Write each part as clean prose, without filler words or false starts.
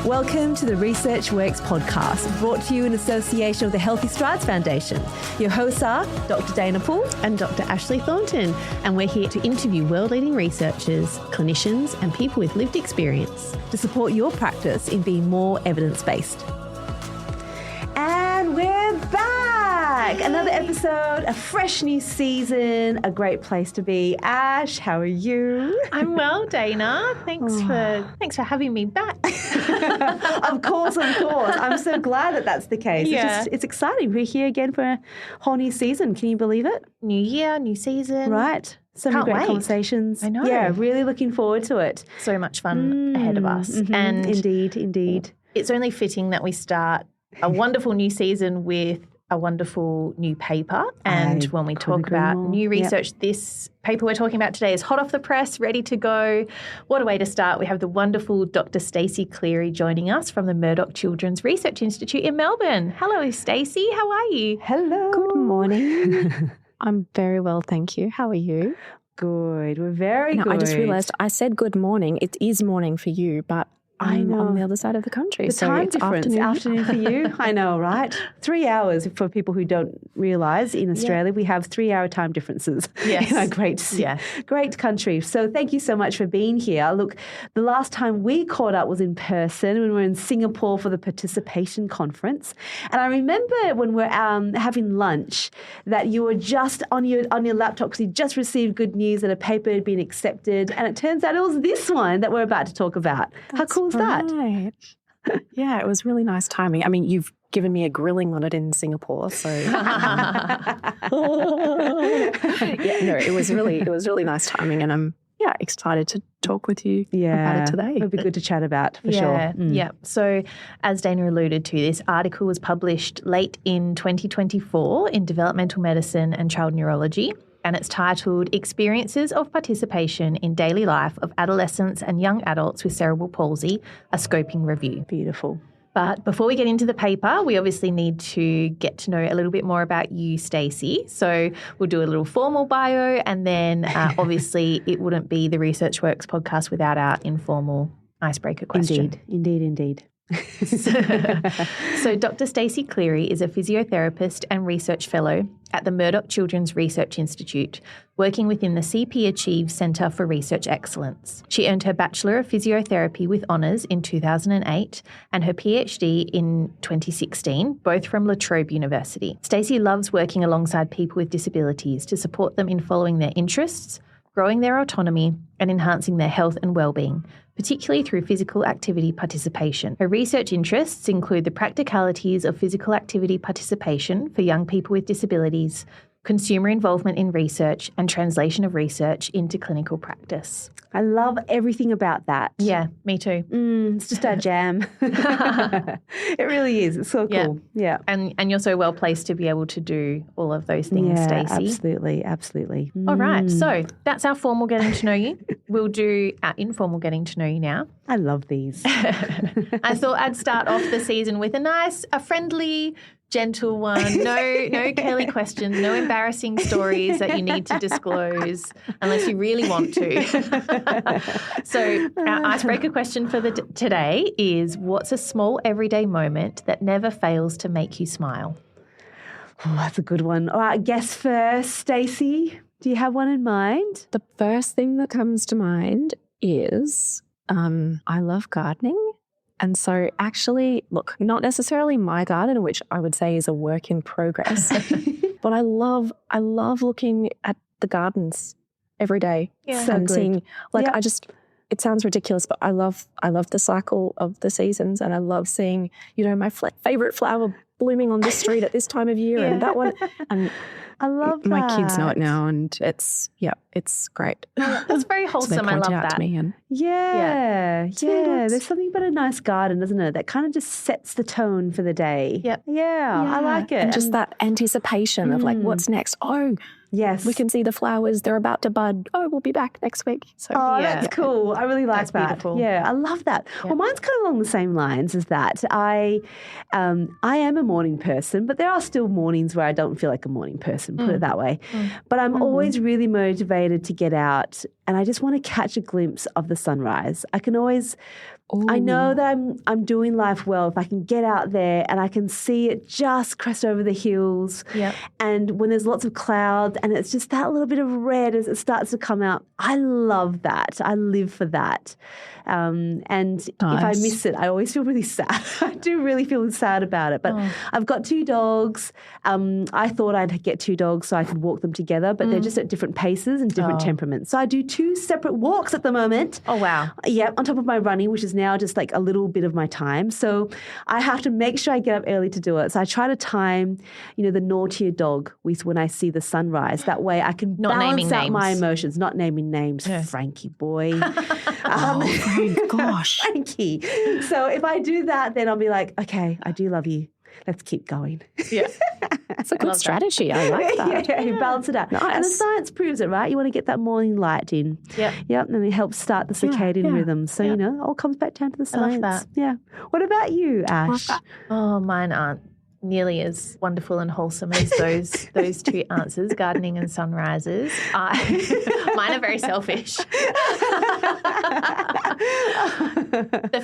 Welcome to the Research Works podcast, brought to you in association with the Healthy Strides Foundation. Your hosts are Dr. Dinah and Dr. Ashley Thornton, and we're here to interview world-leading researchers, clinicians, and people with lived experience to support your practice in being more evidence-based. And we're back! Another episode, a fresh new season, a great place to be. Ash, how are you? I'm well, Dana. Thanks for having me back. Of course. I'm so glad that that's the case. Yeah. It's exciting. We're here again for a whole new season. Can you believe it? New year, new season. Right. So many great conversations. I know. Yeah, really looking forward to it. So much fun ahead of us. Mm-hmm. And indeed. It's only fitting that we start a wonderful new season with a wonderful new paper. And when we talk about new research, this paper we're talking about today is hot off the press, ready to go. What a way to start. We have the wonderful Dr. Stacey Cleary joining us from the Murdoch Children's Research Institute in Melbourne. Hello, Stacey. How are you? Hello. Good morning. I'm very well, thank you. How are you? Good. We're very good. I just realised I said good morning. It is morning for you, but I'm on the other side of the country. The time difference, afternoon for you. I know, right? 3 hours for people who don't realise. In Australia, we have 3 hour time differences. Yes. In our great country. So thank you so much for being here. Look, the last time we caught up was in person when we were in Singapore for the participation conference. And I remember when we're having lunch that you were just on your laptop because you just received good news that a paper had been accepted. And it turns out it was this one that we're about to talk about. How cool is that? Right. Yeah, it was really nice timing. I mean, you've given me a grilling on it in Singapore, so it was really nice timing, and I'm excited to talk with you about it today. It'll be good to chat about for sure. Yeah. So as Dana alluded to, this article was published late in 2024 in Developmental Medicine and Child Neurology. And it's titled Experiences of Participation in Daily Life of Adolescents and Young Adults with Cerebral Palsy, a Scoping Review. Beautiful. But before we get into the paper, we obviously need to get to know a little bit more about you, Stacey. So we'll do a little formal bio, and then obviously it wouldn't be the Research Works podcast without our informal icebreaker question. Indeed. So Dr. Stacey Cleary is a physiotherapist and research fellow at the Murdoch Children's Research Institute, working within the CP Achieve Centre for Research Excellence. She earned her Bachelor of Physiotherapy with honours in 2008 and her PhD in 2016, both from La Trobe University. Stacey loves working alongside people with disabilities to support them in following their interests, growing their autonomy, and enhancing their health and well-being, particularly through physical activity participation. Her research interests include the practicalities of physical activity participation for young people with disabilities, consumer involvement in research, and translation of research into clinical practice. I love everything about that. Yeah, me too. It's just our jam. It really is. It's so cool. Yeah. And you're so well placed to be able to do all of those things, Stacey. Absolutely. All right. So that's our formal getting to know you. We'll do our informal getting to know you now. I love these. I thought I'd start off the season with a friendly, gentle one. No curly questions, no embarrassing stories that you need to disclose unless you really want to. So our icebreaker question for today is, what's a small everyday moment that never fails to make you smile? Oh, that's a good one. All right, guess first, Stacey. Do you have one in mind? The first thing that comes to mind is I love gardening. And so actually, look, not necessarily my garden, which I would say is a work in progress, but I love looking at the gardens every day and seeing, it sounds ridiculous, but I love the cycle of the seasons, and I love seeing, my favourite flower blooming on this street at this time of year and that one. And I love that. My kids know it now, and it's great. That's very wholesome. So I love that. To me and There's something about a nice garden, doesn't it? That kind of just sets the tone for the day. Yep. Yeah, I like it. And just that anticipation of what's next. Oh, yes. We can see the flowers. They're about to bud. Oh, we'll be back next week. So, that's cool. I really like that. Beautiful. Yeah, I love that. Yeah. Well, mine's kind of along the same lines as that. I am a morning person, but there are still mornings where I don't feel like a morning person, put it that way. But I'm always really motivated to get out and I just want to catch a glimpse of the sunrise. I can always, Ooh. I know that I'm doing life well if I can get out there and I can see it just crest over the hills. Yep. And when there's lots of clouds and it's just that little bit of red as it starts to come out, I love that. I live for that. And if I miss it, I always feel really sad. I do really feel sad about it. But I've got 2 dogs. I thought I'd get 2 dogs so I could walk them together, but they're just at different paces and different temperaments. So I do 2 separate walks at the moment. Oh, wow. Yeah, on top of my running, which is now just like a little bit of my time. So I have to make sure I get up early to do it. So I try to time, the naughtier dog with when I see the sunrise. That way I can balance out my emotions. Not naming names. Yeah. Frankie boy. Gosh. Frankie. So if I do that, then I'll be like, okay, I do love you. Let's keep going. Yeah. It's a good strategy. I like that. Yeah, balance it out. Nice. And the science proves it, right? You want to get that morning light in. Yeah. Yep. And it helps start the circadian rhythm. So, it all comes back down to the science. I love that. Yeah. What about you, Ash? Oh, mine aren't nearly as wonderful and wholesome as those 2 answers, gardening and sunrises. Mine are very selfish. The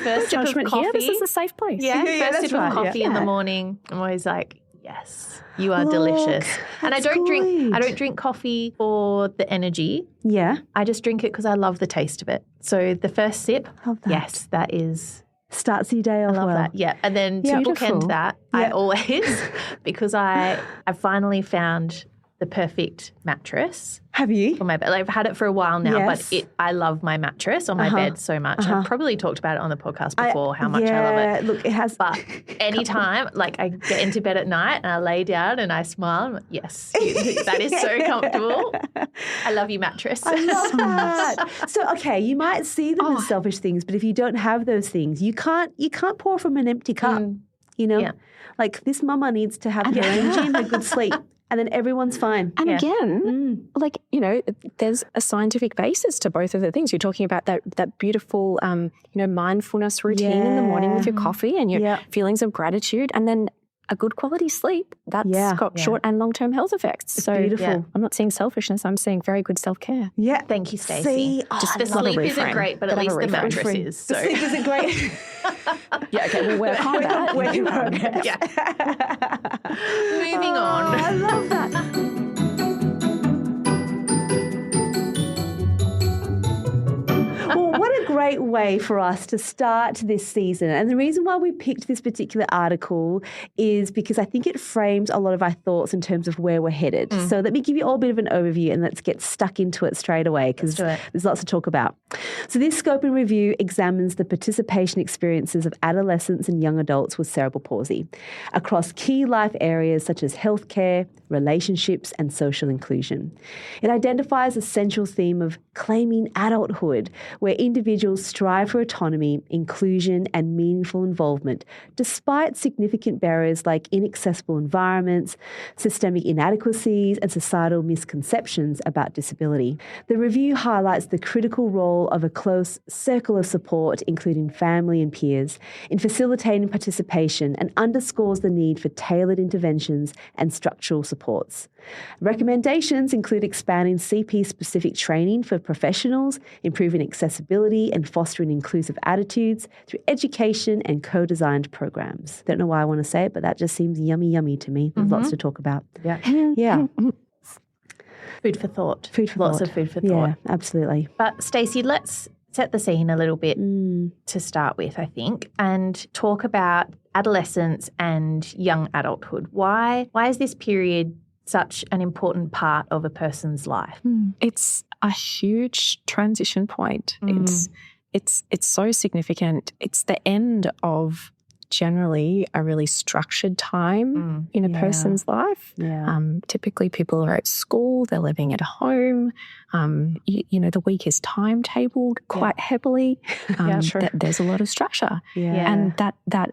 first sip of coffee. Here, this is a safe place. Yeah, first sip of coffee in the morning. I'm always like, yes, you are delicious. And I don't drink coffee for the energy. Yeah. I just drink it because I love the taste of it. So the first sip, yes, that is. Starts your day off well. I love that. Yeah. And then to bookend that, I always, because I finally found the perfect mattress. Have you? For my bed. I've had it for a while now, but I love my mattress on my bed so much. I've probably talked about it on the podcast before, how much I love it. Look, it has. But anytime, I get into bed at night and I lay down and I smile, I'm like, yes, that is so comfortable. I love you, mattress. I love that. So, okay, you might see them as selfish things, but if you don't have those things, you can't pour from an empty cup, Yeah. Like this mama needs to have her energy and her good sleep. And then everyone's fine. And again, there's a scientific basis to both of the things. You're talking about that beautiful, mindfulness routine in the morning with your coffee and your feelings of gratitude, and then a good quality sleep. That's got short and long-term health effects. It's beautiful. I'm not seeing selfishness. I'm seeing very good self-care. Yeah. Thank you, Stacey. The sleep isn't great, but at least the mattress is. So. The sleep isn't great. We'll work on that. Working progress. Yeah. Moving on. I love that. Well, what a great way for us to start this season. And the reason why we picked this particular article is because I think it frames a lot of our thoughts in terms of where we're headed. So let me give you all a bit of an overview and let's get stuck into it straight away because there's lots to talk about. So this scope and review examines the participation experiences of adolescents and young adults with cerebral palsy across key life areas such as healthcare, relationships, and social inclusion. It identifies a central theme of claiming adulthood, where individuals strive for autonomy, inclusion, and meaningful involvement, despite significant barriers like inaccessible environments, systemic inadequacies, and societal misconceptions about disability. The review highlights the critical role of a close circle of support, including family and peers, in facilitating participation and underscores the need for tailored interventions and structural supports. Recommendations include expanding CP-specific training for professionals, improving accessibility and fostering inclusive attitudes through education and co-designed programs. Don't know why I want to say it, but that just seems yummy to me. There's lots to talk about. Yeah. Food for thought. Lots of food for thought. Yeah, absolutely. But Stacey, let's set the scene a little bit to start with, I think, and talk about adolescence and young adulthood. Why is this period such an important part of a person's life? It's a huge transition point. It's so significant. It's the end of generally a really structured time in a person's life. Typically people are at school, they're living at home. The week is timetabled quite heavily. There's a lot of structure. And that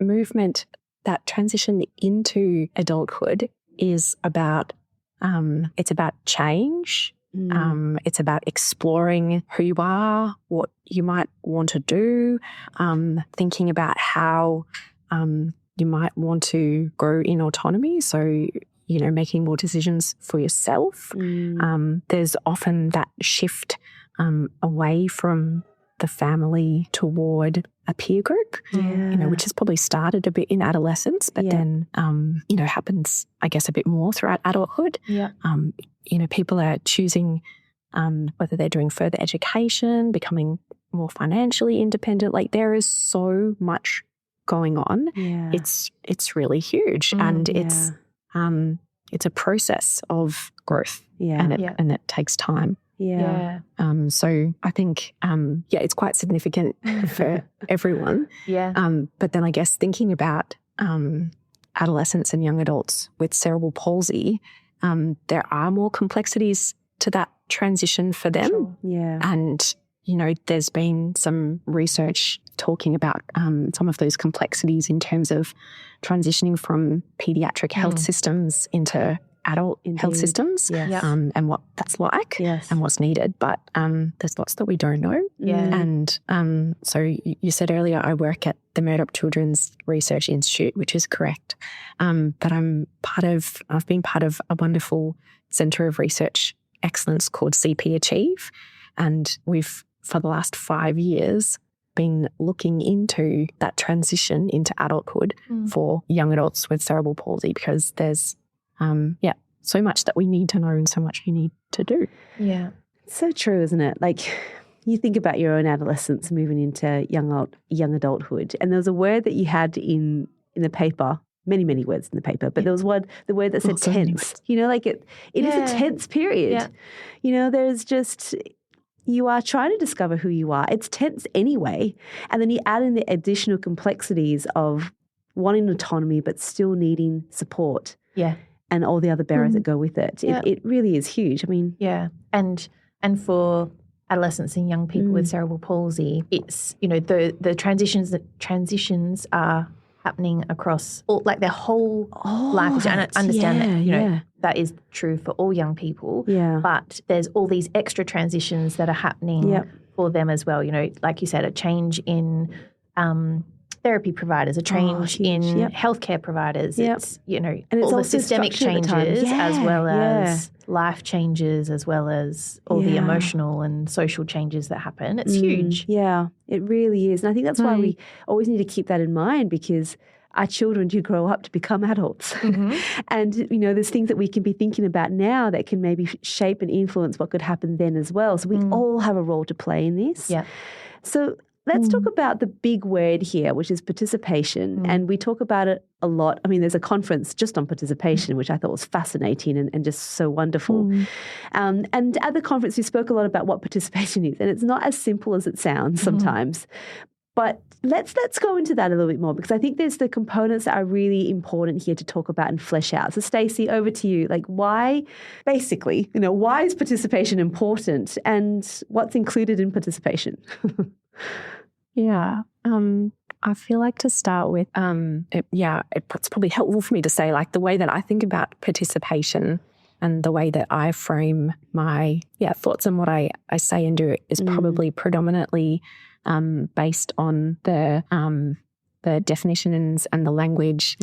movement, that transition into adulthood is about it's about change. It's about exploring who you are, what you might want to do, thinking about how you might want to grow in autonomy. So, making more decisions for yourself. There's often that shift away from the family toward a peer group, which has probably started a bit in adolescence, but then, happens, I guess, a bit more throughout adulthood. Yeah. People are choosing whether they're doing further education, becoming more financially independent. Like, there is so much going on. Yeah. It's really huge, and it's a process of growth, and it takes time. Yeah. So I think, it's quite significant for everyone. Yeah. But then I guess thinking about adolescents and young adults with cerebral palsy, there are more complexities to that transition for them. Sure. Yeah. And, there's been some research talking about some of those complexities in terms of transitioning from pediatric health systems into adult health systems, and what that's like, and what's needed. But there's lots that we don't know. Yeah. And so you said earlier, I work at the Murdoch Children's Research Institute, which is correct. But I've been part of a wonderful centre of research excellence called CP Achieve, and we've, for the last 5 years, been looking into that transition into adulthood for young adults with cerebral palsy, because there's so much that we need to know and so much we need to do. Yeah. So true, isn't it? Like, you think about your own adolescence moving into young adulthood, and there was a word that you had in the paper, many words in the paper, but there was the word that said tense. It is a tense period. Yeah. There's just, you are trying to discover who you are. It's tense anyway. And then you add in the additional complexities of wanting autonomy but still needing support. Yeah. And all the other barriers that go with it. Yeah. It really is huge. I mean, and for adolescents and young people with cerebral palsy, it's the transitions are happening across their whole life. And I understand that that is true for all young people. Yeah. But there's all these extra transitions that are happening for them as well. Like you said, a change in therapy providers, a change in healthcare providers. It's, and it's all the systemic changes as well as life changes, as well as all the emotional and social changes that happen. It's huge. Yeah, it really is. And I think that's why we always need to keep that in mind, because our children do grow up to become adults. And, there's things that we can be thinking about now that can maybe shape and influence what could happen then as well. So we all have a role to play in this. Yeah. So let's talk about the big word here, which is participation. And we talk about it a lot. I mean, there's a conference just on participation, which I thought was fascinating and just so wonderful. And at the conference, we spoke a lot about what participation is. And it's not as simple as it sounds sometimes. But let's go into that a little bit more, because I think there's the components that are really important here to talk about and flesh out. So, Stacey, over to you. Like, why is participation important, and what's included in participation? I feel like to start with, it's probably helpful for me to say, like, the way that I think about participation and the way that I frame my thoughts and what I say and do is probably predominantly based on the definitions and the language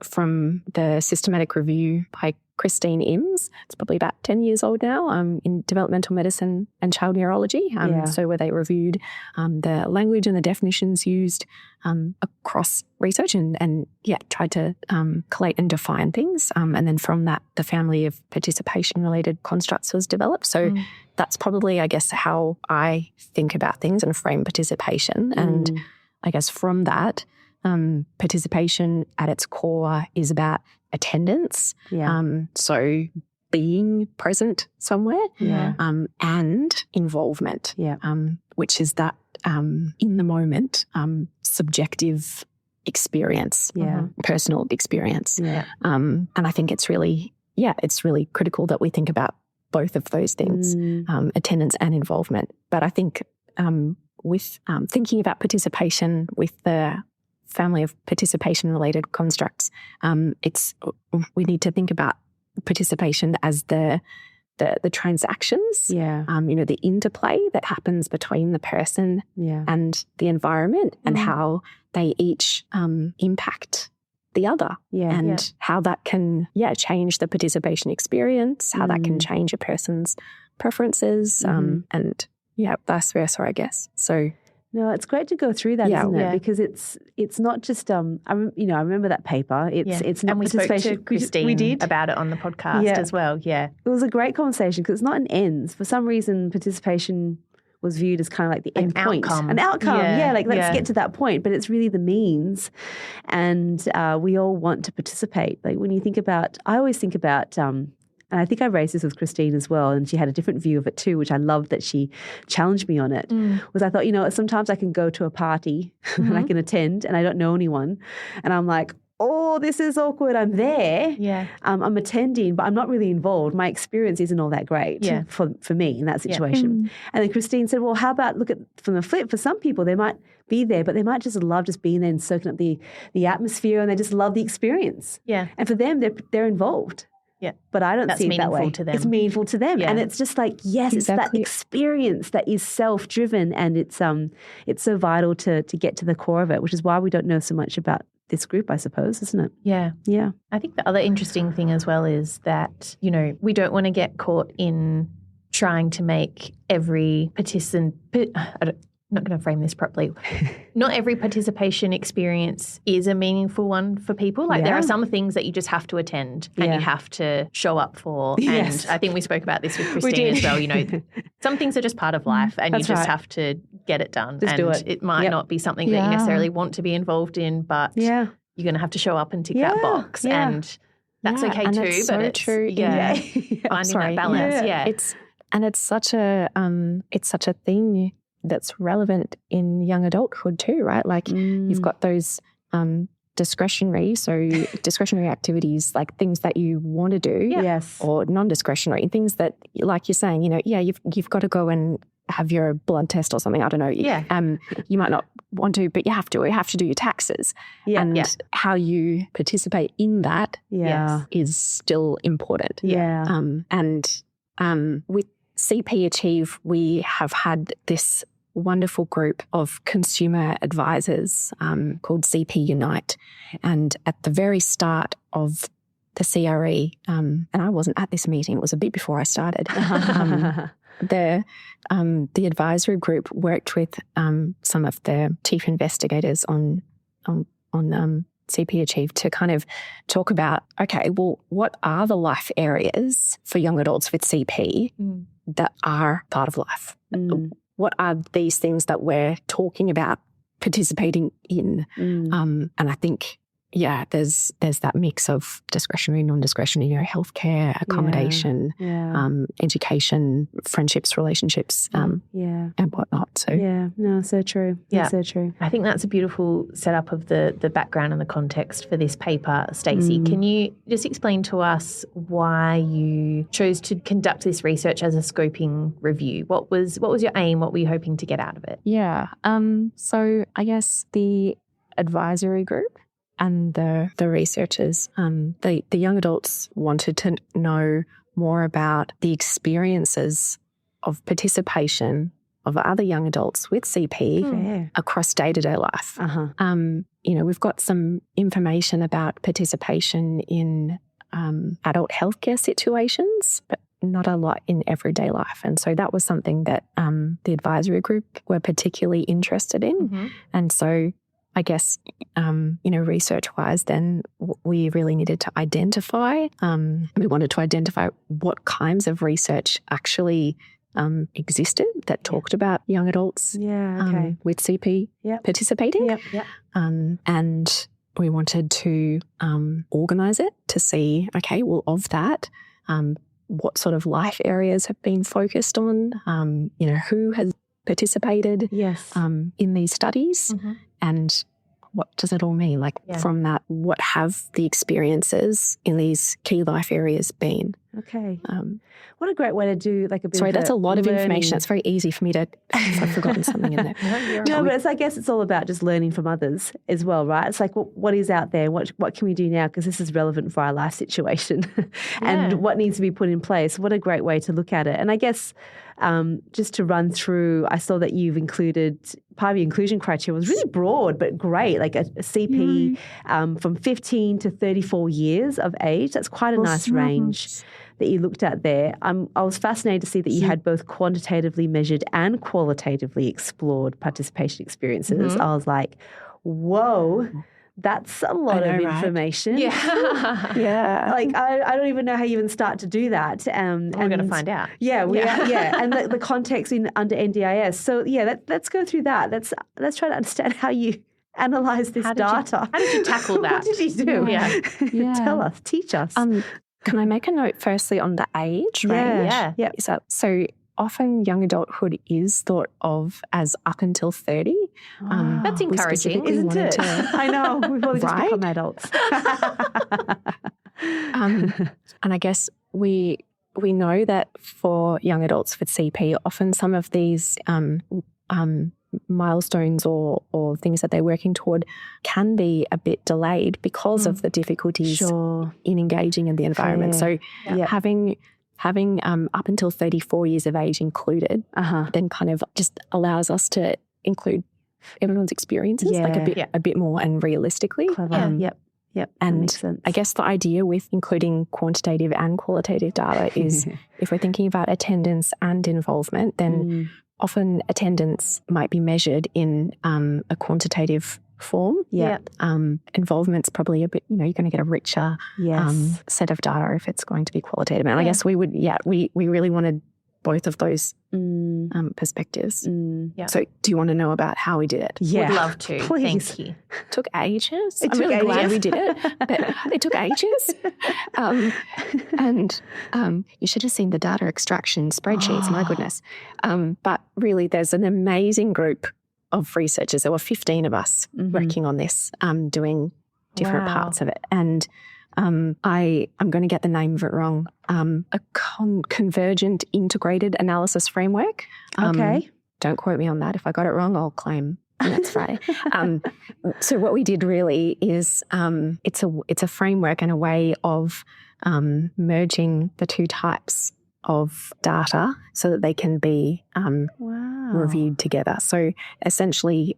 from the systematic review by Christine Imms. It's probably about 10 years old now, in developmental medicine and child neurology. So where they reviewed the language and the definitions used across research and tried to collate and define things. And then from that, the family of participation-related constructs was developed. So that's probably, I guess, how I think about things and frame participation. And I guess from that, participation at its core is about attendance. So being present somewhere and involvement, which is that in the moment subjective experience, personal experience. And I think it's really critical that we think about both of those things, attendance and involvement. But I think with thinking about participation with the family of participation-related constructs, we need to think about participation as the transactions, the interplay that happens between the person and the environment, and how they each impact the other, and how that can change the participation experience, how that can change a person's preferences and vice versa, I guess. So no, it's great to go through that, isn't it? Because it's not just I remember that paper. It's not and we spoke participation. to Christine we did about it on the podcast as well. Yeah, it was a great conversation because it's not an ends. For some reason, participation was viewed as kind of like the end point, an outcome. Yeah, like let's get to that point, but it's really the means, and we all want to participate. Like when you think about, I always think about. And I think I raised this with Christine as well, and she had a different view of it too, which I loved that she challenged me on it, was I thought, sometimes I can go to a party and I can attend and I don't know anyone and I'm like, oh, this is awkward. I'm there. Yeah. I'm attending, but I'm not really involved. My experience isn't all that great for me in that situation. And then Christine said, well, how about look at from the flip? For some people, they might be there, but they might just love just being there and soaking up the atmosphere and they just love the experience. Yeah. And for them, they're involved. Yeah. But I don't see it that way. To them. It's meaningful to them. Yeah. And it's just like, yes, exactly. It's that experience that is self-driven and it's so vital to get to the core of it, which is why we don't know so much about this group, I suppose, isn't it? Yeah. Yeah. I think the other interesting thing as well is that, we don't want to get caught in trying to make every participant I'm not going to frame this properly. Not every participation experience is a meaningful one for people. Like there are some things that you just have to attend and you have to show up for. Yes. And I think we spoke about this with Christine as well. Some things are just part of life and you just have to get it done. Just do it. It might not be something that you necessarily want to be involved in, but you're going to have to show up and tick that box. Yeah. And that's okay and too. It's but so it's true. Finding that balance. Yeah. It's such a thing that's relevant in young adulthood too, right? Like you've got those discretionary activities, like things that you want to do, or non-discretionary things that, like you're saying, you've got to go and have your blood test or something. I don't know. You might not want to, but you have to. You have to do your taxes, and how you participate in that is still important. With CP Achieve, we have had this wonderful group of consumer advisors called CP Unite. And at the very start of the CRE, and I wasn't at this meeting, it was a bit before I started, the advisory group worked with some of the chief investigators on CP Achieve to kind of talk about, okay, well, what are the life areas for young adults with CP that are part of life? What are these things that we're talking about participating in? And I think, there's that mix of discretionary, non-discretionary, healthcare, accommodation, education, friendships, relationships, and whatnot. So so true. Yeah, so true. I think that's a beautiful setup of the background and the context for this paper. Stacey, can you just explain to us why you chose to conduct this research as a scoping review? What was your aim? What were you hoping to get out of it? Yeah. So I guess the advisory group and the researchers, the young adults wanted to know more about the experiences of participation of other young adults with CP across day-to-day life. We've got some information about participation in adult healthcare situations, but not a lot in everyday life. And so that was something that the advisory group were particularly interested in. And so I guess, research-wise then we really needed to identify, we wanted to identify what kinds of research actually existed that talked about young adults with CP participating. And we wanted to organise it to see, okay, well, of that, what sort of life areas have been focused on, who has participated in these studies, and what does it all mean? Like from that, what have the experiences in these key life areas been? Okay. What a great way to do like a bit Sorry, of that's a lot of information. It's very easy for me to I've forgotten something in there. No, but I guess it's all about just learning from others as well, right? It's like what is out there? What can we do now? Because this is relevant for our life situation and what needs to be put in place. What a great way to look at it. And I guess just to run through, I saw that you've included, part of your inclusion criteria was really broad but great, like a CP from 15 to 34 years of age. That's quite a nice range that you looked at there. I was fascinated to see that you had both quantitatively measured and qualitatively explored participation experiences. I was like, whoa, that's a lot of information. Yeah. Like, I don't even know how you even start to do that. We're going to find out. Yeah, and the context under NDIS. So, let's go through that. Let's try to understand how you analyze this data. How did you tackle that? What did you do? Yeah. Tell us, teach us. Can I make a note firstly on the age range? Yeah. So often young adulthood is thought of as up until 30. That's encouraging, isn't it? I know. We've all just become adults. And I guess we know that for young adults with CP, often some of these milestones or things that they're working toward can be a bit delayed because of the difficulties in engaging in the environment. So having up until 34 years of age included then kind of just allows us to include everyone's experiences a bit more and realistically. Clever. Yep. And makes sense. I guess the idea with including quantitative and qualitative data is if we're thinking about attendance and involvement, then often attendance might be measured in a quantitative form. Involvement's probably a bit, you're going to get a richer set of data if it's going to be qualitative. And I guess we would, we really wanted both of those perspectives. So do you want to know about how we did it? Yeah. Would love to. Please. Thank you. It took ages. I'm really glad we did it, but it took ages. And you should have seen the data extraction spreadsheets, my goodness. But really there's an amazing group of researchers. There were 15 of us working on this, doing different parts of it. And I'm going to get the name of it wrong, a convergent integrated analysis framework. Don't quote me on that. If I got it wrong, I'll claim that's Friday. So what we did really is it's a framework and a way of merging the two types of data so that they can be reviewed together. So essentially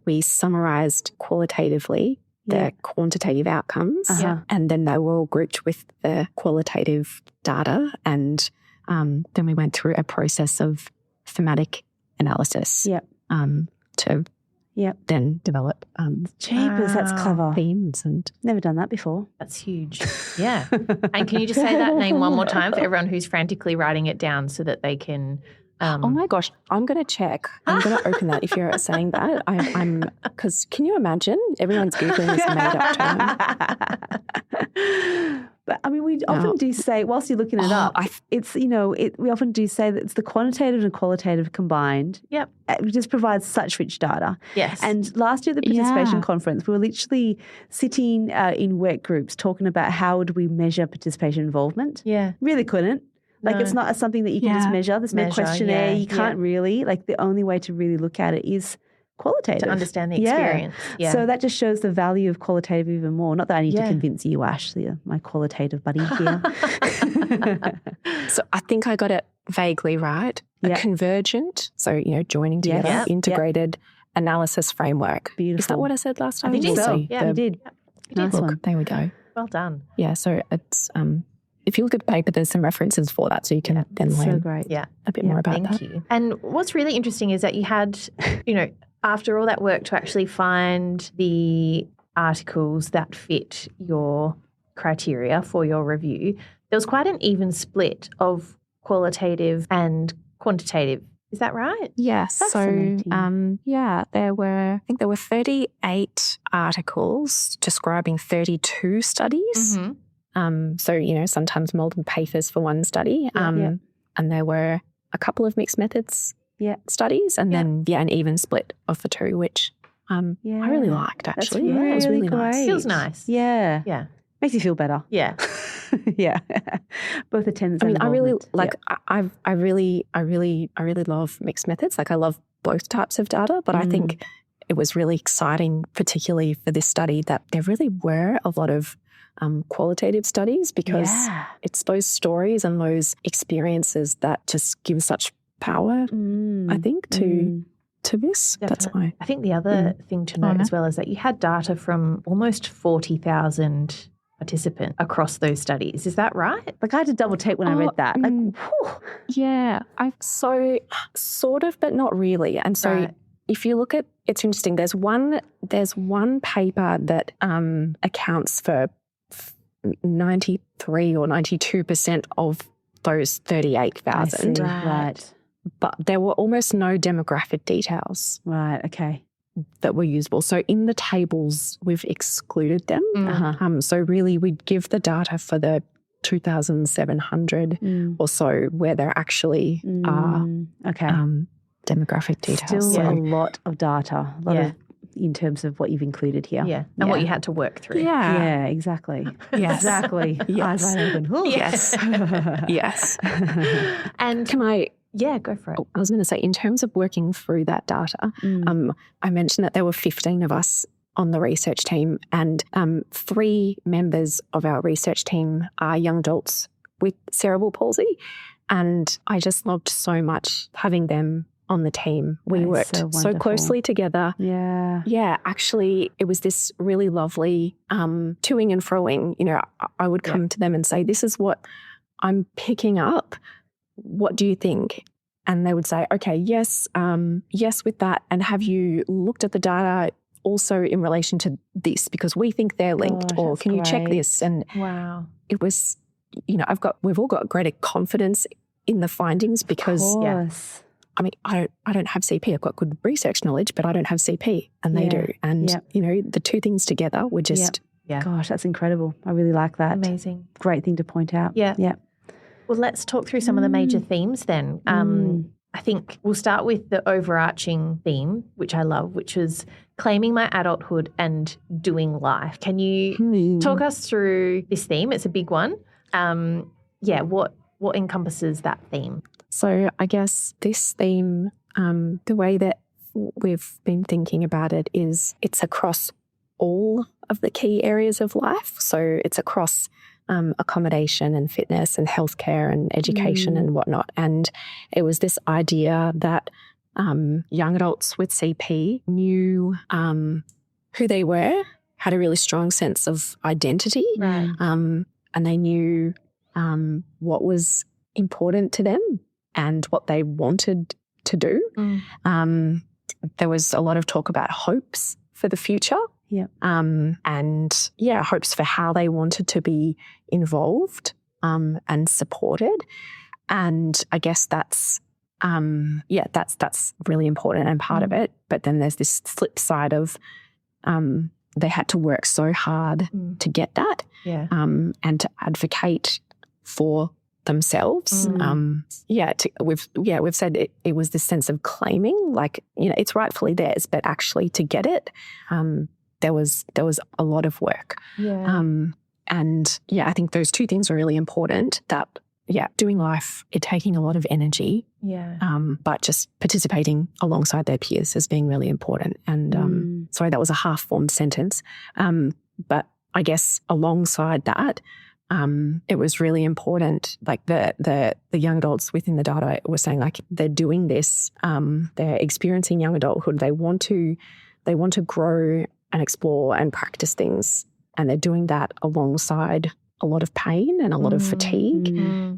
we summarised qualitatively the quantitative outcomes and then they were all grouped with the qualitative data and then we went through a process of thematic analysis to then develop Jeepers, that's clever. themes. And never done that before. That's huge. Yeah. And can you just say that name one more time for everyone who's frantically writing it down so that they can oh my gosh, I'm going to check. I'm going to open that if you're saying that. Because can you imagine? Everyone's Googling this made-up term. But I mean, we often do say, whilst you're looking it up, it's, we often do say that it's the quantitative and qualitative combined. Yep. It just provides such rich data. Yes. And last year at the participation conference, we were literally sitting in work groups talking about how would we measure participation involvement. Yeah. Really couldn't. Like it's not something that you can just measure. There's no questionnaire. You can't really. Like the only way to really look at it is qualitative. To understand the experience. Yeah. So that just shows the value of qualitative even more. Not that I need to convince you, Ash, my qualitative buddy here. So I think I got it vaguely right. A convergent, so, joining together, integrated analysis framework. Beautiful. Is that what I said last time? I think so. Yeah, you did. Nice one. There we go. Well done. Yeah, so it's if you look at the paper, there's some references for that, so you can then learn a bit more about that. Thank you. And what's really interesting is that you had, after all that work to actually find the articles that fit your criteria for your review, there was quite an even split of qualitative and quantitative. Is that right? Yes. So, there were 38 articles describing 32 studies. So, sometimes multiple papers for one study. And there were a couple of mixed methods studies and then, an even split of the two, which I really liked, actually. That's it was really great. nice. Feels nice. Yeah. Yeah. Makes you feel better. Yeah. Yeah. Both attendance and I really involvement. I really love mixed methods. Like I love both types of data, but I think it was really exciting, particularly for this study, that there really were a lot of qualitative studies because it's those stories and those experiences that just give such power, I think, to this. Definitely. That's my... I think the other thing to note as well is that you had data from almost 40,000 participants across those studies. Is that right? Like, I had to double check when I read that. Like, yeah, so sort of, but not really. And so if you look at, it's interesting. There's one paper that accounts for 93 or 92% of those 38,000. Right. But there were almost no demographic details. Right, okay. That were usable. So in the tables, we've excluded them. So really we'd give the data for the 2,700 or so where there actually are demographic details. Still a lot of data, a lot of in terms of what you've included here. Yeah, and what you had to work through. Yeah, exactly. Yes. Exactly. Yes. Eyes wide open. Yes. Yes. And can I... Yeah, go for it. I was going to say, in terms of working through that data, I mentioned that there were 15 of us on the research team, and 3 members of our research team are young adults with cerebral palsy, and I just loved so much having them on the team. We worked so closely together. Yeah. Yeah, actually, it was this really lovely toing and froing. You know, I would come to them and say, this is what I'm picking up. What do you think? And they would say, okay, yes, yes with that. And have you looked at the data also in relation to this? Because we think they're linked, or can you check this? And it was, you know, we've all got greater confidence in the findings because, I mean, I don't have CP. I've got good research knowledge, but I don't have CP, and they do. And, you know, the two things together were just... Gosh, that's incredible. I really like that. Amazing. Great thing to point out. Yeah. Yeah. Well, let's talk through some of the major themes then. I think we'll start with the overarching theme, which I love, which is claiming my adulthood and doing life. Can you talk us through this theme? It's a big one. What encompasses that theme? So I guess this theme, the way that we've been thinking about it is it's across all of the key areas of life. So it's across accommodation and fitness and healthcare and education and whatnot. And it was this idea that young adults with CP knew who they were, had a really strong sense of identity, and they knew what was important to them and what they wanted to do. There was a lot of talk about hopes for the future. And hopes for how they wanted to be involved and supported. And I guess that's really important and part of it. But then there's this flip side of they had to work so hard to get that and to advocate for themselves. We've said it was this sense of claiming, like, you know, it's rightfully theirs, but actually to get it, there was a lot of work. I think those two things are really important, that, doing life, it taking a lot of energy, but just participating alongside their peers as being really important. And sorry, that was a half-formed sentence. But I guess alongside that, it was really important, like the young adults within the data were saying, like, they're doing this, they're experiencing young adulthood, they want to grow and explore and practice things, and they're doing that alongside a lot of pain and a lot of fatigue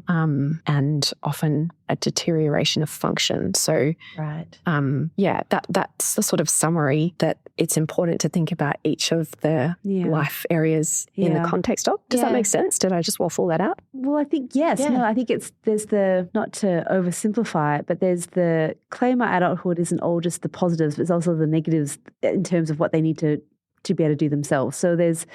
and often a deterioration of function. So that's the sort of summary, that it's important to think about each of the life areas in the context of. Does that make sense? Did I just waffle that out? Well, I think, yes. Yeah. No, I think there's the, not to oversimplify it, but there's the claim my adulthood isn't all just the positives, but it's also the negatives in terms of what they need to be able to do themselves. So there's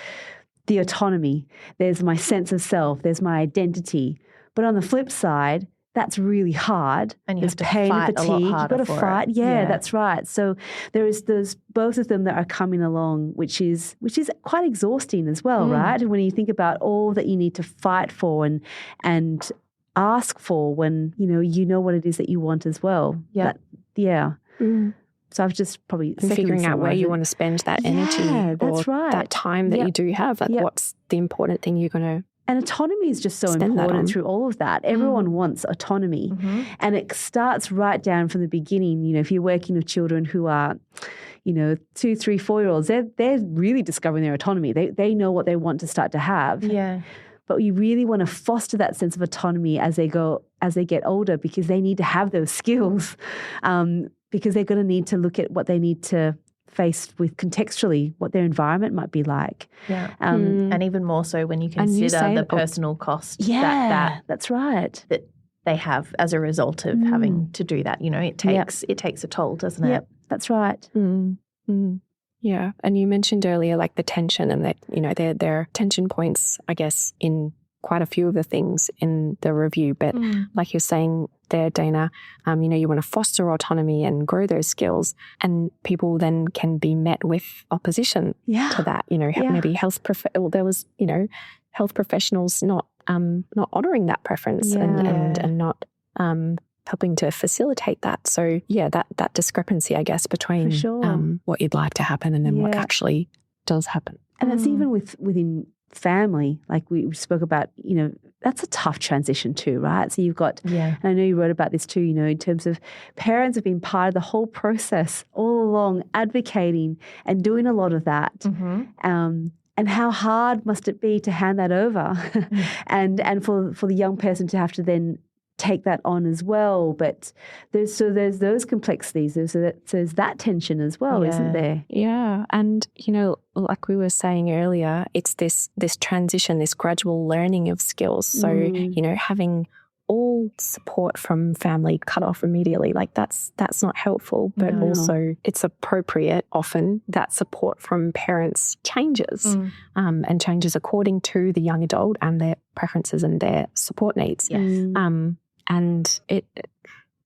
the autonomy, there's my sense of self, there's my identity. But on the flip side, that's really hard. And you there's have to pain fight and a fatigue. lot You've harder got to for fight. it. Yeah, that's right. So there's both of them that are coming along, which is quite exhausting as well, right? And when you think about all that you need to fight for and ask for, when you know what it is that you want as well. So I've just probably figuring out where you want to spend that energy, that's right. that time that you do have. Like, what's the important thing you're going to And autonomy is just so Extend that on. important through all of that. Everyone wants autonomy. And it starts right down from the beginning. You know, if you're working with children who are, you know, 2, 3, 4-year-olds, they're really discovering their autonomy. They know what they want to start to have. Yeah. But you really want to foster that sense of autonomy as they get older, because they need to have those skills, because they're going to need to look at what they need to face with contextually, what their environment might be like. Yeah. And even more so when you consider the personal cost that's right. that they have as a result of having to do that. You know, it takes a toll, doesn't it? Yep, that's right. Yeah. And you mentioned earlier like the tension, and that, you know, there are tension points, I guess, in quite a few of the things in the review. But like you're saying there, Dinah, you know, you want to foster autonomy and grow those skills, and people then can be met with opposition to that. You know, maybe there was, you know, health professionals not honouring that preference and not helping to facilitate that. So that discrepancy, I guess, between what you'd like to happen and then what actually does happen. And it's even within family, like we spoke about, you know, that's a tough transition too, right? So you've got, and I know you wrote about this too, you know, in terms of parents have been part of the whole process all along, advocating and doing a lot of that. And how hard must it be to hand that over and for the young person to have to then take that on as well. But there's those complexities. There's that tension as well, isn't there? Yeah. And, you know, like we were saying earlier, it's this transition, this gradual learning of skills. So, you know, having all support from family cut off immediately, like that's not helpful, but also it's appropriate often that support from parents changes and changes according to the young adult and their preferences and their support needs. And it,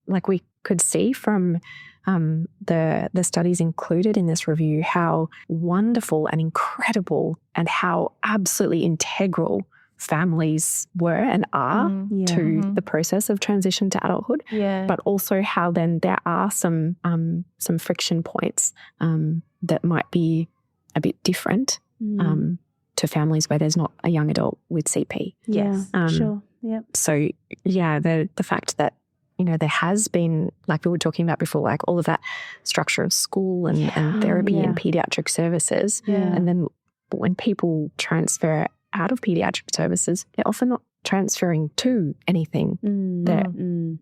like we could see from the studies included in this review, how wonderful and incredible and how absolutely integral families were and are to the process of transition to adulthood. But also how then there are some friction points that might be a bit different to families where there's not a young adult with CP. Sure. Yep. So the fact that, you know, there has been, like we were talking about before, like all of that structure of school and therapy and paediatric services. And then when people transfer out of paediatric services, they're often not transferring to anything that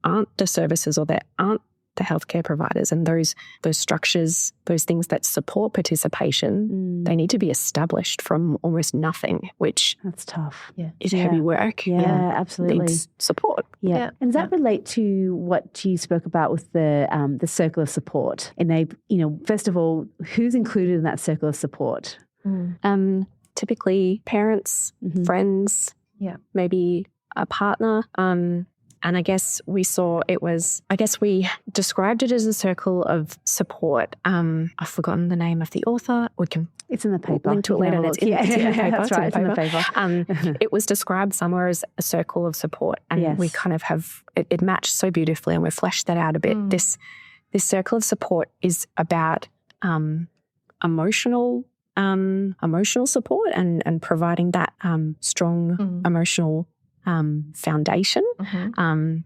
aren't the services or that aren't the healthcare providers. And those structures, those things that support participation, they need to be established from almost nothing, which that's tough. Is heavy work. Absolutely. Needs support. And does that relate to what you spoke about with the circle of support? And they, you know, first of all, who's included in that circle of support? Typically parents, friends, maybe a partner. And I guess we described it as a circle of support. I've forgotten the name of the author. It's in the paper. Link to it later. It's in the paper. That's right. It's in the paper. It was described somewhere as a circle of support. And we kind of have, it matched so beautifully, and we've fleshed that out a bit. This circle of support is about emotional support and providing that strong emotional foundation,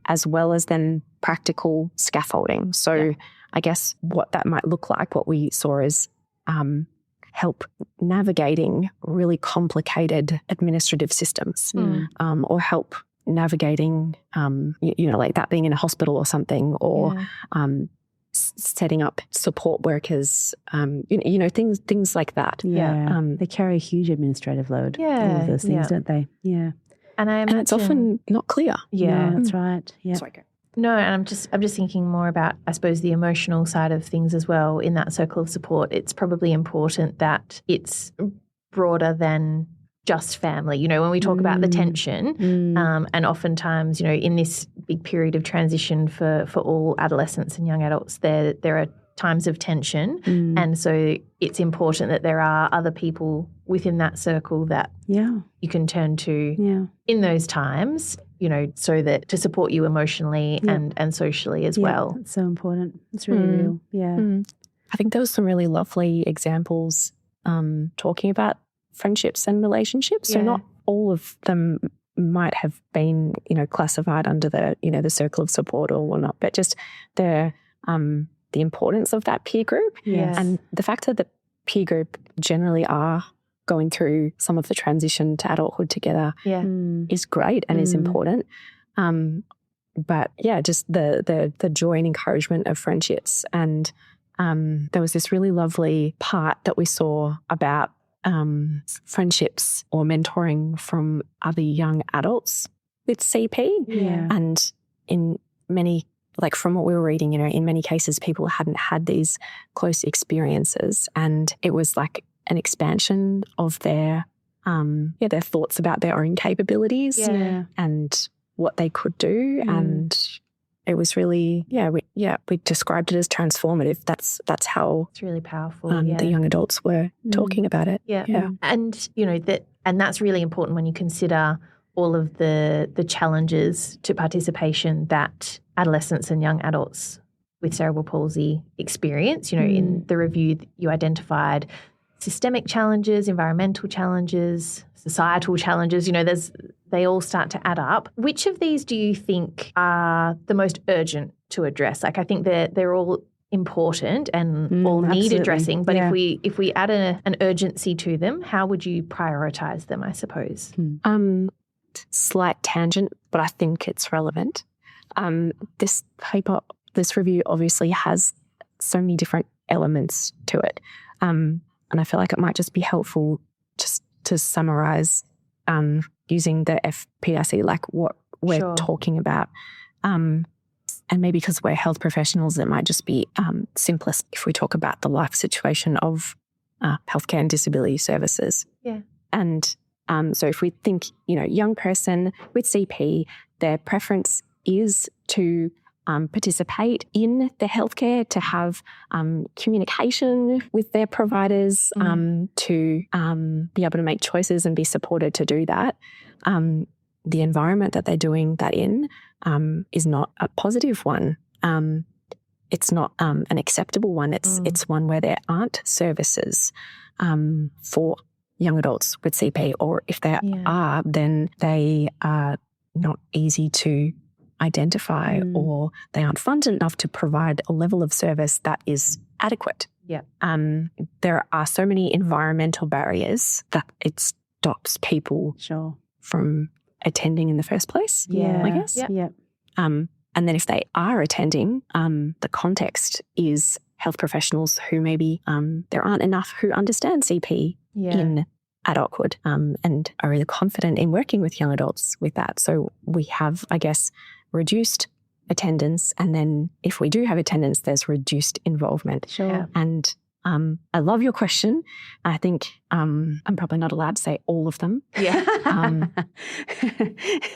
as well as then practical scaffolding. So I guess what that might look like, what we saw is help navigating really complicated administrative systems, or help navigating, you know, like that being in a hospital or something, or setting up support workers, you know, things like that. They carry a huge administrative load. All of those things, don't they? And I imagine, and it's often not clear. No, that's right. No, and I'm just thinking more about, I suppose, the emotional side of things as well. In that circle of support, it's probably important that it's broader than just family. You know, when we talk about the tension, and oftentimes, you know, in this big period of transition for all adolescents and young adults, there are times of tension, and so it's important that there are other people within that circle that you can turn to in those times, you know, so that to support you emotionally and socially as well. It's so important. It's really real. I think there was some really lovely examples talking about friendships and relationships. So not all of them might have been, classified under the circle of support or whatnot, but just the importance of that peer group. Yes. And the fact that the peer group generally are going through some of the transition to adulthood together is great and is important. But yeah, just the joy and encouragement of friendships. And there was this really lovely part that we saw about friendships or mentoring from other young adults with CP. Yeah. And in many, like from what we were reading, in many cases, people hadn't had these close experiences, and it was like an expansion of their thoughts about their own capabilities and what they could do. And it was really, we described it as transformative. That's how It's really powerful. the young adults were talking about it. Yeah. And, and that's really important when you consider all of the challenges to participation that adolescents and young adults with cerebral palsy experience. In the review, you identified systemic challenges, environmental challenges, societal challenges. They all start to add up. Which of these do you think are the most urgent to address? Like, I think they're all important and all need addressing. But if we add an urgency to them, how would you prioritise them, I suppose? Slight tangent, but I think it's relevant. This review obviously has so many different elements to it. And I feel like it might just be helpful just to summarise using the FPIC, like what we're talking about. And maybe because we're health professionals, it might just be simplest if we talk about the life situation of healthcare and disability services. Yeah. And so if we think, young person with CP, their preference is to participate in the healthcare, to have communication with their providers, to be able to make choices and be supported to do that. The environment that they're doing that in is not a positive one. It's not an acceptable one. It's one where there aren't services for young adults with CP, or if there are, then they are not easy to identify, or they aren't funded enough to provide a level of service that is adequate. Yeah. There are so many environmental barriers that it stops people from attending in the first place. I guess. Yeah. And then if they are attending, the context is health professionals who maybe there aren't enough who understand CP in adulthood and are really confident in working with young adults with that. So we have, I guess, reduced attendance, and then if we do have attendance, there's reduced involvement. Sure. And I love your question. I think I'm probably not allowed to say all of them. Yeah.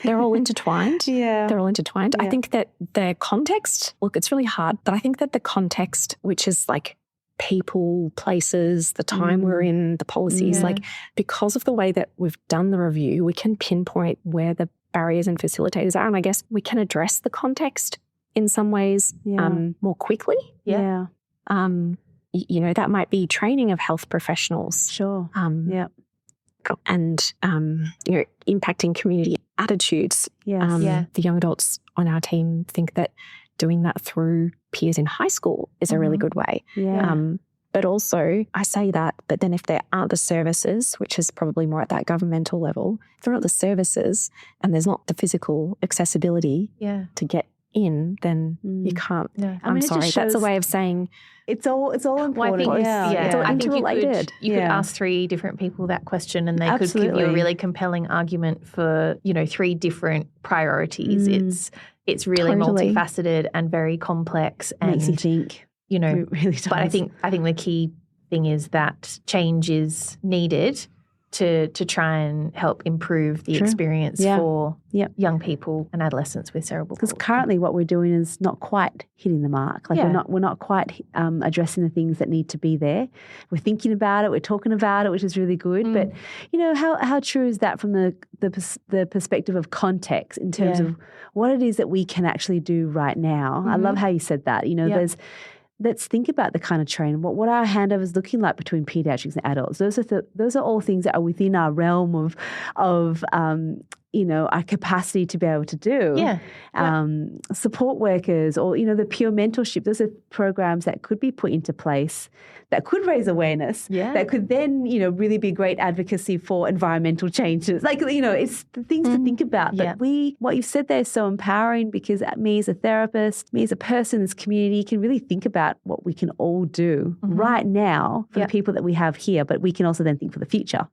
They're all intertwined. Yeah. They're all intertwined. Yeah. I think that the context, look, it's really hard, but I think that the context, which is like people, places, the time we're in, the policies, like because of the way that we've done the review, we can pinpoint where the barriers and facilitators are. And I guess we can address the context in some ways more quickly. Yeah. That might be training of health professionals. Sure. And, impacting community attitudes. Yes. The young adults on our team think that doing that through peers in high school is a really good way. Yeah. But also, I say that, but then if there aren't the services, which is probably more at that governmental level, if there aren't the services and there's not the physical accessibility to get in, then you can't. No. I'm sorry, that's a way of saying it's all important. Well, I think, it's all interrelated. You could ask 3 different people that question, and they could give you a really compelling argument for 3 different priorities. It's really multifaceted and very complex, and makes you think. It really does. But I think the key thing is that change is needed to try and help improve the experience for young people and adolescents with cerebral palsy. Because currently what we're doing is not quite hitting the mark. Like we're not quite addressing the things that need to be there. We're thinking about it, we're talking about it, which is really good. But how true is that from the perspective of context in terms of what it is that we can actually do right now? I love how you said that. let's think about the kind of training, what our handovers looking like between pediatrics and adults. Those are all things that are within our realm of our capacity to be able to do. Support workers, or the peer mentorship. Those are programs that could be put into place that could raise awareness. That could then really be great advocacy for environmental changes. It's the things to think about. But what you've said there is so empowering, because me as a therapist, me as a person in this community, can really think about what we can all do right now for the people that we have here. But we can also then think for the future.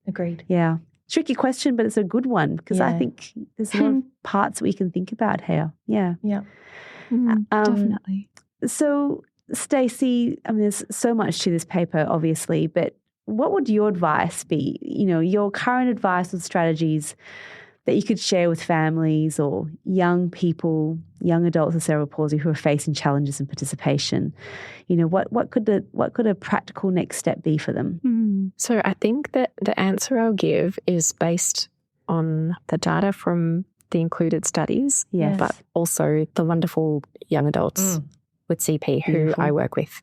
Agreed. Yeah. Tricky question, but it's a good one, because I think there's a lot of parts we can think about here. Definitely. So, Stacey, there's so much to this paper, obviously, but what would your advice be? Your current advice or strategies that you could share with families or young people, young adults with cerebral palsy who are facing challenges in participation. What could a practical next step be for them? So I think that the answer I'll give is based on the data from the included studies, but also the wonderful young adults with CP who I work with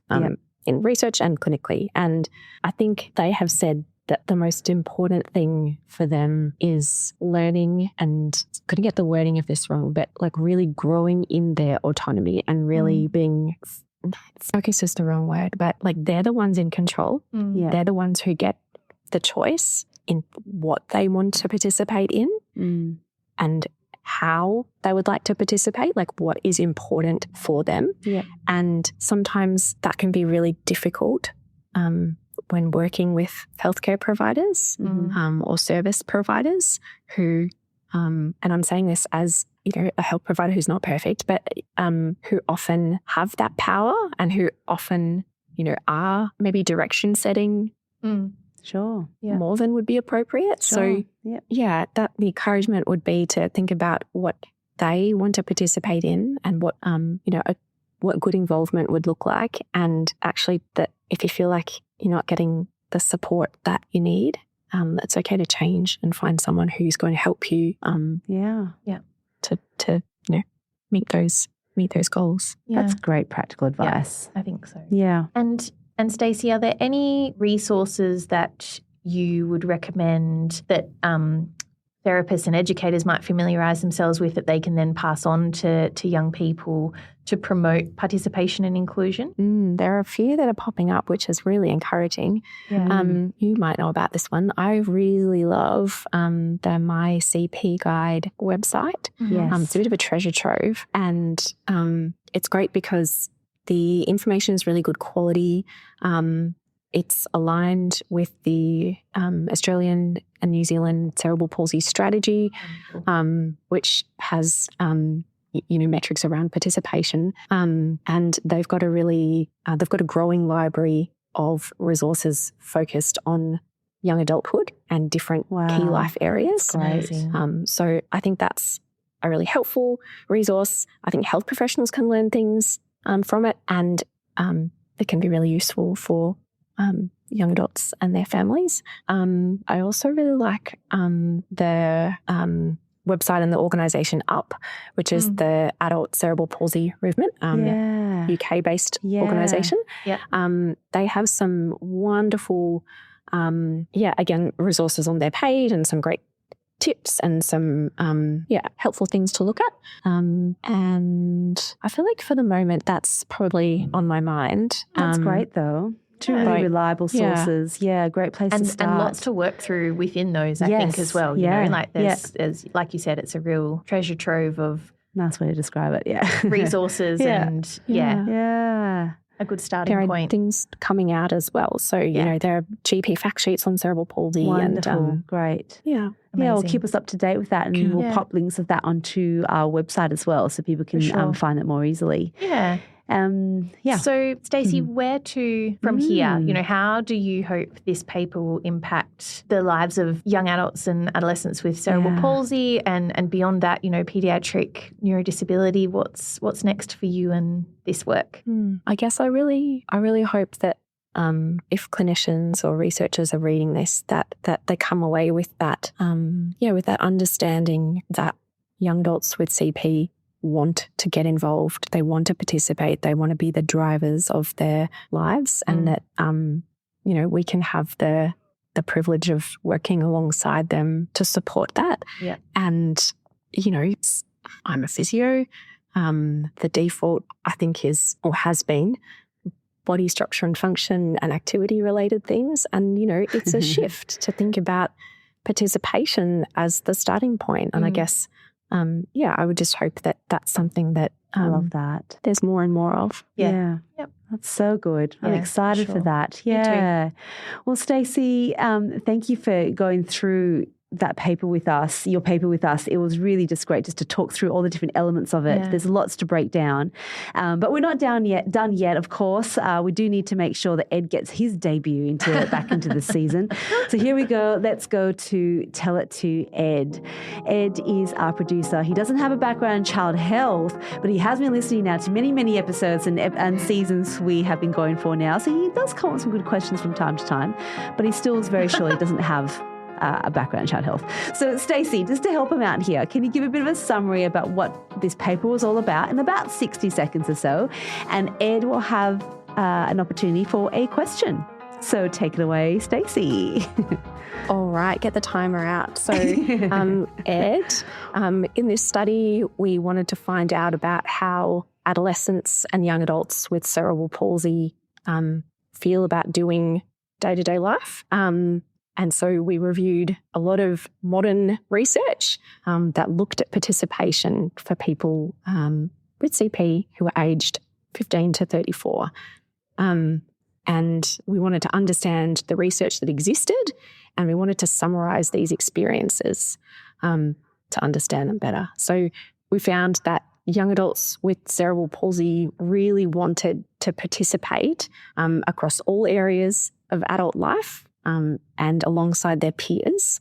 in research and clinically. And I think they have said that the most important thing for them is learning, and couldn't get the wording of this wrong, but really growing in their autonomy and really being, focus is the wrong word, but they're the ones in control. They're the ones who get the choice in what they want to participate in and how they would like to participate, what is important for them. And sometimes that can be really difficult when working with healthcare providers or service providers who, and I'm saying this as a health provider who's not perfect, but who often have that power and who often, are maybe direction setting more than would be appropriate. So that the encouragement would be to think about what they want to participate in and what, what good involvement would look like. And actually that if you feel like you're not getting the support that you need, it's okay to change and find someone who's going to help you to meet those goals. That's great practical advice. I think so. And Stacey, are there any resources that you would recommend that therapists and educators might familiarise themselves with that they can then pass on to young people to promote participation and inclusion? There are a few that are popping up, which is really encouraging. You might know about this one. I really love the My CP Guide website. It's a bit of a treasure trove, and it's great because the information is really good quality. It's aligned with the Australian and New Zealand cerebral palsy strategy, which has metrics around participation, and they've got a growing library of resources focused on young adulthood and different key life areas. So I think that's a really helpful resource. I think health professionals can learn things from it, and it can be really useful for young adults and their families. I also really like the website and the organisation UP, which is the Adult Cerebral Palsy Movement, UK-based organisation. They have some wonderful, again, resources on their page and some great tips and some helpful things to look at. And I feel like for the moment that's probably on my mind. That's great though. Two really reliable sources. Great place to start. And lots to work through within those, I think, as well. You know, there's, like you said, it's a real treasure trove of nice way to describe it, resources and a good starting point. There are things coming out as well. So, you know, there are GP fact sheets on cerebral palsy. Wonderful. And, great. Yeah. Amazing. Yeah, well, keep us up to date with that, and we'll pop links of that onto our website as well, so people can find it more easily. So, Stacey, where to from here? You know, how do you hope this paper will impact the lives of young adults and adolescents with cerebral palsy, and beyond that, you know, pediatric neurodisability? What's next for you and this work? I guess I really hope that if clinicians or researchers are reading this, that they come away with that, with that understanding that young adults with CP want to get involved. They want to participate. They want to be the drivers of their lives, and that, we can have the privilege of working alongside them to support that. Yeah. And, I'm a physio. The default, I think, is or has been body structure and function and activity-related things. And, it's a shift to think about participation as the starting point. And I guess, I would just hope that that's something that I love that. there's more and more of. Yeah. Yep. That's so good. I'm Yeah, excited for sure. that. Me too. Yeah. Well, Stacey, thank you for going through that paper with us, your paper with us. It was really just great just to talk through all the different elements of it. Yeah. There's lots to break down. But we're not done yet, of course. We do need to make sure that Ed gets his debut back into the season. So here we go. Let's go to Tell It to Ed. Ed is our producer. He doesn't have a background in child health, but he has been listening now to many, many episodes and seasons we have been going for now. So he does come up with some good questions from time to time, but he still is very sure he doesn't have a background in child health. So, Stacey, just to help him out here, can you give a bit of a summary about what this paper was all about in about 60 seconds or so? And Ed will have an opportunity for a question. So take it away, Stacey. All right, get the timer out. So, Ed, in this study, we wanted to find out about how adolescents and young adults with cerebral palsy feel about doing day-to-day life. And so we reviewed a lot of modern research that looked at participation for people with CP who are aged 15 to 34. And we wanted to understand the research that existed, and we wanted to summarise these experiences to understand them better. So we found that young adults with cerebral palsy really wanted to participate across all areas of adult life, and alongside their peers.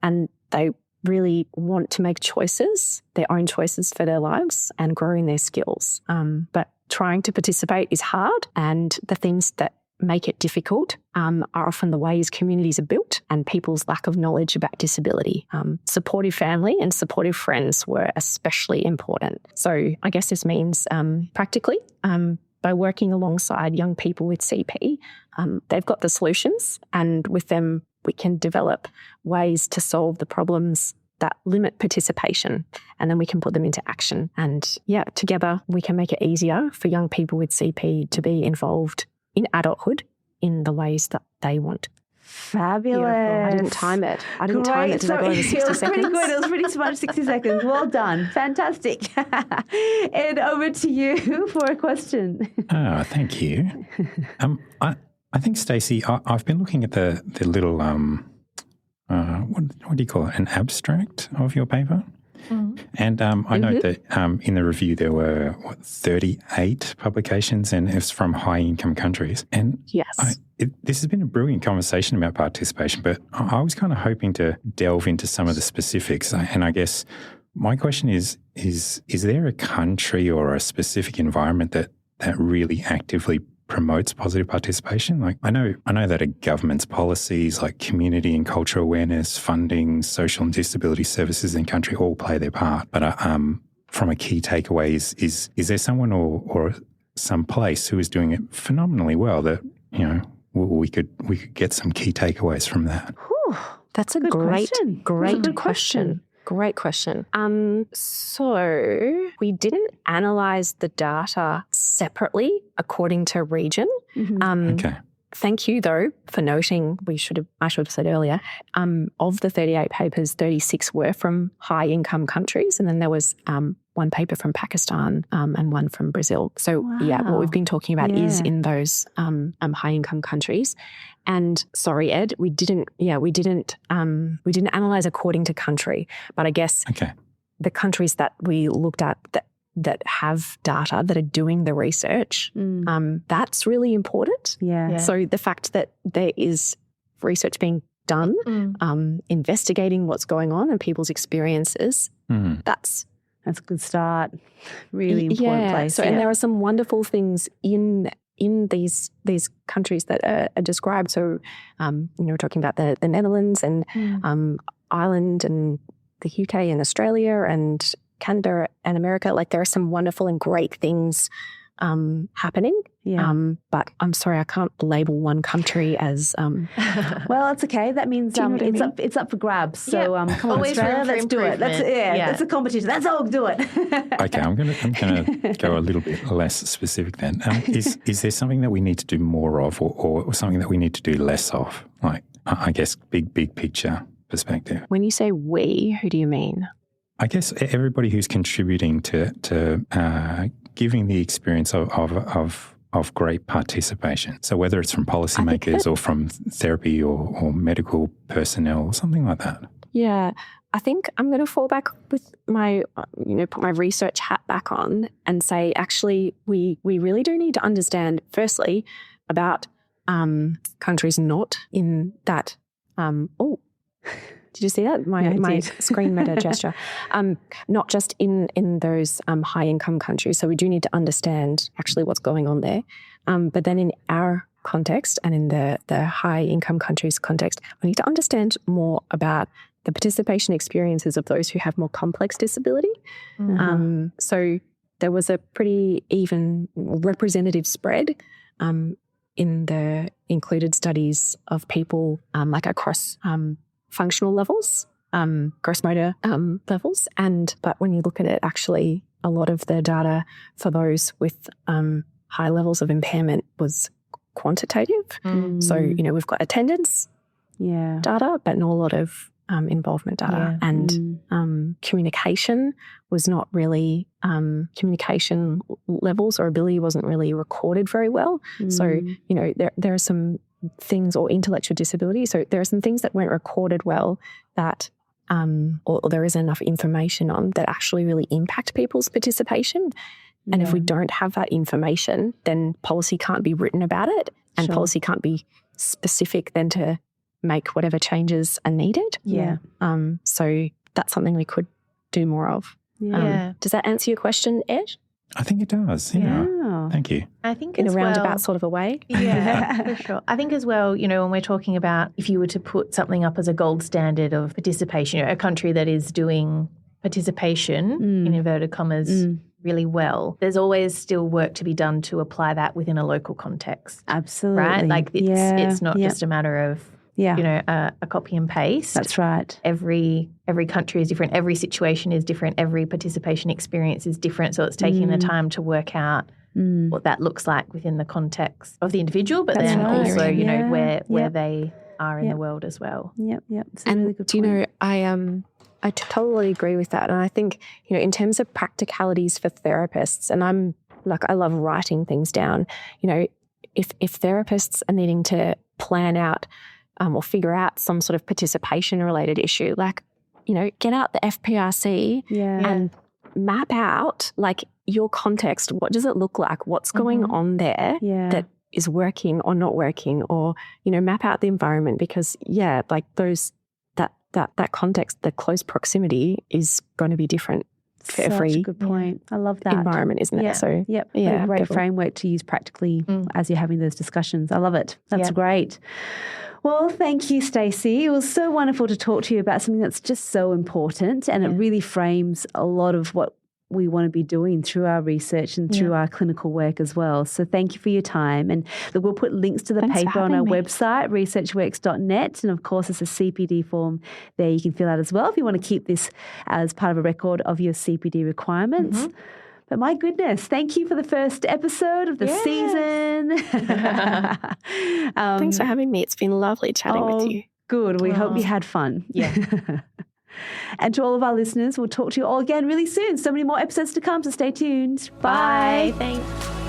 And they really want to make choices, their own choices for their lives, and grow in their skills. But trying to participate is hard, and the things that make it difficult are often the ways communities are built and people's lack of knowledge about disability. Supportive family and supportive friends were especially important. So I guess this means practically, by working alongside young people with CP, they've got the solutions, and with them we can develop ways to solve the problems that limit participation, and then we can put them into action. And together we can make it easier for young people with CP to be involved in adulthood in the ways that they want. Fabulous. Beautiful. I didn't time it. Did I go over 60 It was seconds? pretty good. It was pretty much 60 seconds. Well done. Fantastic. Ed, over to you for a question. Oh, thank you. I think, Stacey, I've been looking at the little, what do you call it, an abstract of your paper. Mm-hmm. And I note that in the review there were, 38 publications, and it's from high-income countries. And yes. This has been a brilliant conversation about participation, but I was kind of hoping to delve into some of the specifics. And I guess my question is there a country or a specific environment that really actively promotes positive participation? Like I know that a government's policies like community and cultural awareness, funding, social and disability services in country all play their part. But from a key takeaway is there someone or some place who is doing it phenomenally well that, we could get some key takeaways from that? Whew, that's a great question. Great question. So we didn't analyse the data separately according to region. Mm-hmm. Okay. Thank you, though, for noting. I should have said earlier. Of the 38 papers, 36 were from high-income countries, and then there was one paper from Pakistan and one from Brazil. So what we've been talking about is in those high-income countries. And sorry, Ed, we didn't analyse according to country, but I guess the countries that we looked at that have data, that are doing the research, that's really important. Yeah. So the fact that there is research being done, investigating what's going on and people's experiences, that's a good start. Really important place. So, and there are some wonderful things in these countries that are described. So, we're talking about the Netherlands and Ireland and the UK and Australia and Canada and America, like there are some wonderful and great things happening. Yeah. But I'm sorry, I can't label one country as. Well, it's okay. That means Do you know what I mean? it's up for grabs. So come on, Always Australia, room for let's do it. That's a competition. Let's all do it. Okay, I'm gonna go a little bit less specific then. Is there something that we need to do more of, or something that we need to do less of? Like, I guess big picture perspective. When you say we, who do you mean? I guess everybody who's contributing to giving the experience of great participation. So whether it's from policymakers or from therapy or medical personnel or something like that. Yeah, I think I'm going to fall back with my, put my research hat back on and say, actually, we really do need to understand, firstly, about countries not in that. Did you see that? My screen made a gesture. Not just in those high income countries. So we do need to understand actually what's going on there. But then in our context and in the high income countries context, we need to understand more about the participation experiences of those who have more complex disability. Mm-hmm. So there was a pretty even representative spread in the included studies of people like across functional levels, gross motor levels. But when you look at it, actually, a lot of the data for those with high levels of impairment was quantitative. So, we've got attendance data, but not a lot of involvement data. Yeah. And communication was not really, communication levels or ability wasn't really recorded very well. So, there are some things, or intellectual disability. So there are some things that weren't recorded well that or there isn't enough information on that actually really impact people's participation. And if we don't have that information, then policy can't be written about it, and policy can't be specific then to make whatever changes are needed. Yeah. So that's something we could do more of. Yeah. Does that answer your question, Ed? I think it does. Yeah. Thank you. I think in as a roundabout sort of a way. Yeah, for sure. I think as well, when we're talking about if you were to put something up as a gold standard of participation, a country that is doing participation, in inverted commas, really well, there's always still work to be done to apply that within a local context. Absolutely. Right? Like it's not just a matter of a copy and paste. That's right. Every country is different. Every situation is different. Every participation experience is different. So it's taking the time to work out what that looks like within the context of the individual, but then also, where they are in the world as well. Yep. It's a really good point. I totally agree with that. And I think, in terms of practicalities for therapists, and I love writing things down, if therapists are needing to plan out or figure out some sort of participation-related issue, get out the FPRC and map out, your context. What does it look like? What's going on there that is working or not working? Or, map out the environment, because, that context, the close proximity is going to be different for every Such a good point. I love that. environment, isn't it? So, a great framework to use practically as you're having those discussions. I love it. That's great. Well, thank you, Stacey. It was so wonderful to talk to you about something that's just so important, and it really frames a lot of what we want to be doing through our research and through our clinical work as well. So thank you for your time. And we'll put links to the paper on our website, researchworks.net. And of course, there's a CPD form there you can fill out as well if you want to keep this as part of a record of your CPD requirements. But my goodness, thank you for the first episode of the season. Thanks for having me. It's been lovely chatting with you. Good. We hope you had fun. Yeah. And to all of our listeners, we'll talk to you all again really soon. So many more episodes to come, so stay tuned. Bye. Thanks.